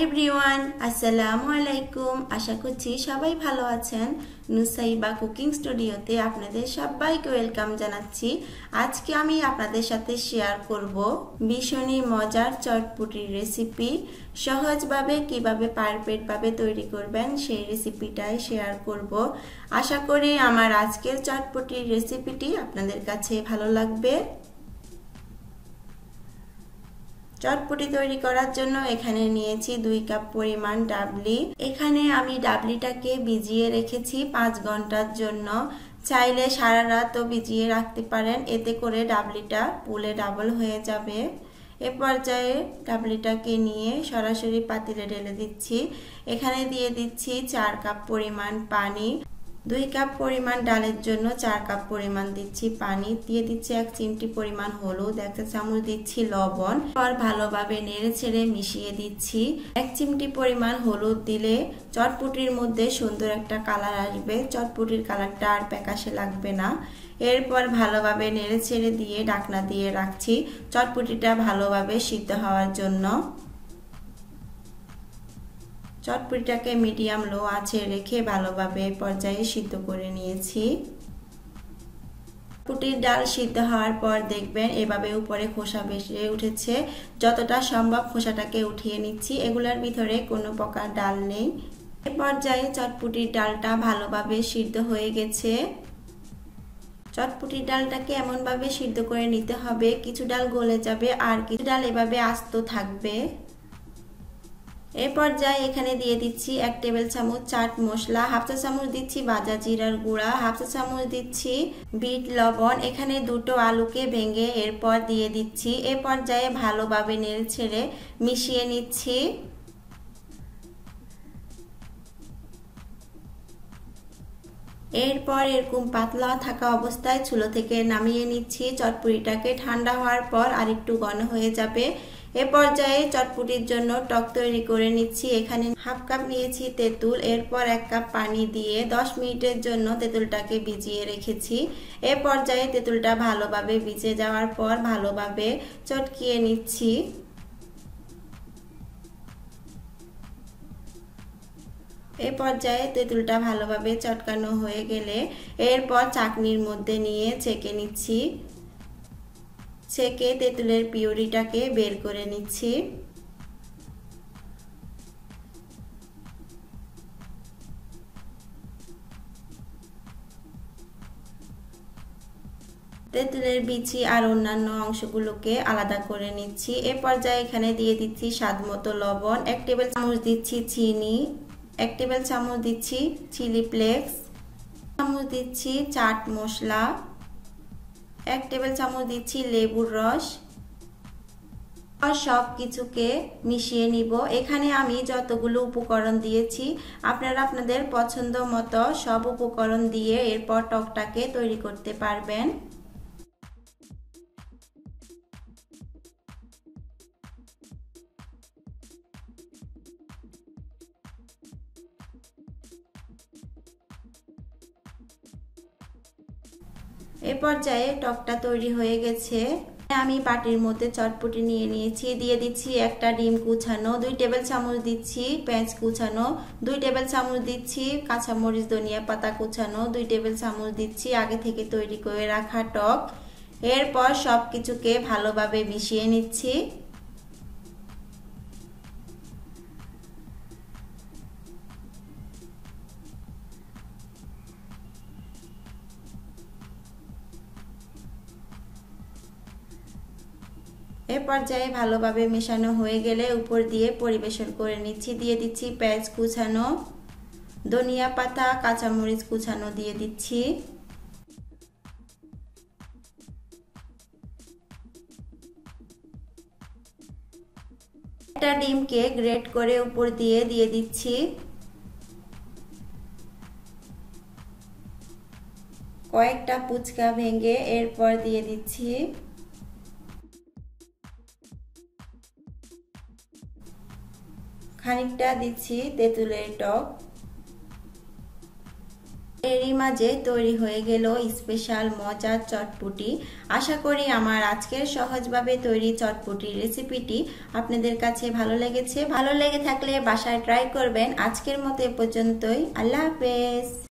Everyone, আসসালামু আলাইকুম। আশা করছি সবাই ভালো আছেন। নুসাইবা কুকিং স্টুডিওতে আপনাদের সবাইকে ওয়েলকাম জানাচ্ছি। আজকে আমি আপনাদের সাথে শেয়ার করব ভীষণই মজার চটপটির রেসিপি। সহজভাবে কিভাবে পারফেক্টভাবে তৈরি করবেন সেই রেসিপিটাই শেয়ার করব। আশা করি আমার আজকের চটপটির রেসিপিটি আপনাদের কাছে ভালো লাগবে। চটপটি তৈরি করার জন্য এখানে নিয়েছি 2 কাপ পরিমাণ ডাবলি। এখানে আমি ডাবলিটাকে ভিজিয়ে রেখেছি 5 ঘন্টার জন্য। চাইলে সারা রাতও ভিজিয়ে রাখতে পারেন, এতে করে ডাবলিটা ফুলে ডাবল হয়ে যাবে। এ পর্যায়ে ডাবলিটাকে নিয়ে সরাসরি পাতিলে ঢেলে দিচ্ছি। এখানে দিয়ে দিচ্ছি 4 কাপ পরিমাণ পানি। 2 কাপ পরিমাণ ডালের জন্য 4 কাপ পরিমাণ দিচ্ছি পানি। দিয়ে দিচ্ছি 1 চিমটি পরিমাণ হলুদ, 1 চামচ দিচ্ছি লবণ। পর ভালোভাবে নেড়েচেড়ে মিশিয়ে দিচ্ছি। 1 চিমটি পরিমাণ হলুদ দিলে চটপটির মধ্যে সুন্দর একটা কালার আসবে, চটপটির কালারটা আর প্যাকাশে লাগবে না। এরপর ভালোভাবে নেড়েচেড়ে দিয়ে ঢাকনা দিয়ে রাখছি চটপটিটা ভালোভাবে সিদ্ধ হওয়ার জন্য। চটপটিটাকে মিডিয়াম লো আঁচে রেখে ভালোভাবে পর্যায়ে সিদ্ধ করে নিয়েছি। চটপটির ডাল সিদ্ধ হওয়ার পর দেখবেন এভাবে উপরে খোসা বেরিয়ে উঠেছে। যতটা সম্ভব খোসাটাকে উঠিয়ে নিচ্ছি। এগুলোর ভিতরে কোনো প্রকার ডাল নেই। এ পর্যায়ে চটপটির ডালটা ভালোভাবে সিদ্ধ হয়ে গেছে। চটপটির ডালটাকে এমনভাবে সিদ্ধ করে নিতে হবে, কিছু ডাল গলে যাবে আর কিছু ডাল এভাবে আস্ত থাকবে। এই পর্যায়ে এখানে দিয়ে দিচ্ছি 1 টেবিল চামচ চাট মশলা, 1/2 চা চামচ দিচ্ছি ভাজা জিরার গুঁড়া, 1/2 চা চামচ দিচ্ছি বিট লবণ। এখানে 2টো আলুকে ভেঙে এরপর দিয়ে দিচ্ছি। এই পর্যায়ে ভালোভাবে নেড়েচেড়ে মিশিয়ে নিচ্ছি। এরপর এরকম পাতলা থাকা অবস্থায় চুলো থেকে নামিয়ে নিচ্ছি। চটপটিটাকে ঠান্ডা হওয়ার পর আরেকটু ঘন হয়ে যাবে। এ পর্যায়ে চটপটির জন্য টক তৈরি করে নিচ্ছি। এখানে 1/2 কাপ নিয়েছি তেঁতুল। এরপর 1 কাপ পানি দিয়ে 10 মিনিটের জন্য তেঁতুলটাকে ভিজিয়ে রেখেছি। এ পর্যায়ে তেঁতুলটা ভালোভাবে ভিজে যাওয়ার পর ভালোভাবে চটকিয়ে নিচ্ছি। এ পর্যায়ে তেঁতুলটা ভালোভাবে চটকানো হয়ে গেলে এরপর চাকনির মধ্যে নিয়ে ছেঁকে নিচ্ছি। ছেঁকে তেঁতুলের পিউরিটাকে বের করে নিচ্ছি। তেঁতুলের বিচি আর অন্যান্য অংশগুলোকে আলাদা করে নিচ্ছি। এ পর্যায়ে এখানে দিয়ে দিচ্ছি স্বাদমতো লবণ, 1 টেবিল চামচ দিচ্ছি চিনি, 1 টেবিল চামচ দিচ্ছি চিলি ফ্লেক্স, চামচ দিচ্ছি চাট মশলা, 1 টেবিল চামচ দিচ্ছি লেবুর রস। আর সব কিছুকে মিশিয়ে নিব। এখানে আমি যতগুলো উপকরণ দিয়েছি আপনারা আপনাদের পছন্দ মতো সব উপকরণ দিয়ে এরপর টকটাকে তৈরি করতে পারবেন। এ পর্যায়ে টকটা তৈরি হয়ে গেছে। আমি বাটির মধ্যে চটপটি নিয়ে নিয়েছি। দিয়ে দিচ্ছি একটা ডিম কুচানো, 2 টেবিল চামচ দিচ্ছি পেঁয়াজ কুচানো, 2 টেবিল চামচ দিচ্ছি কাঁচামরিচ ধনিয়া পাতা কুচানো, 2 টেবিল চামচ দিচ্ছি আগে থেকে তৈরি করে রাখা টক। এরপর সব কিছুকে ভালোভাবে মিশিয়ে নিচ্ছি। এ পর্যায়ে ভালোভাবে মেশানো হয়ে গেলে উপর দিয়ে পরিবেশন করে নিচ্ছি। দিয়ে দিচ্ছি পেঁয়াজ কুচানো, ধনিয়া পাতা কাঁচামরিচ কুচানো দিয়ে দিচ্ছি। একটা ডিমকে গ্রেট করে উপর দিয়ে দিচ্ছি। কয়েকটা ফুচকা ভেঙে এরপর দিয়ে দিচ্ছি। খানিকটা দিচ্ছি তেঁতুলের টক। এরই মাঝে তৈরি হয়ে গেল স্পেশাল মজার চটপটি। আশা করি আমার আজকের সহজভাবে তৈরি চটপটি রেসিপিটি আপনাদের কাছে ভালো লেগেছে। ভালো লেগে থাকলে বাসায় ট্রাই করবেন। আজকের মতো এ পর্যন্তই। আল্লাহ হাফেজ।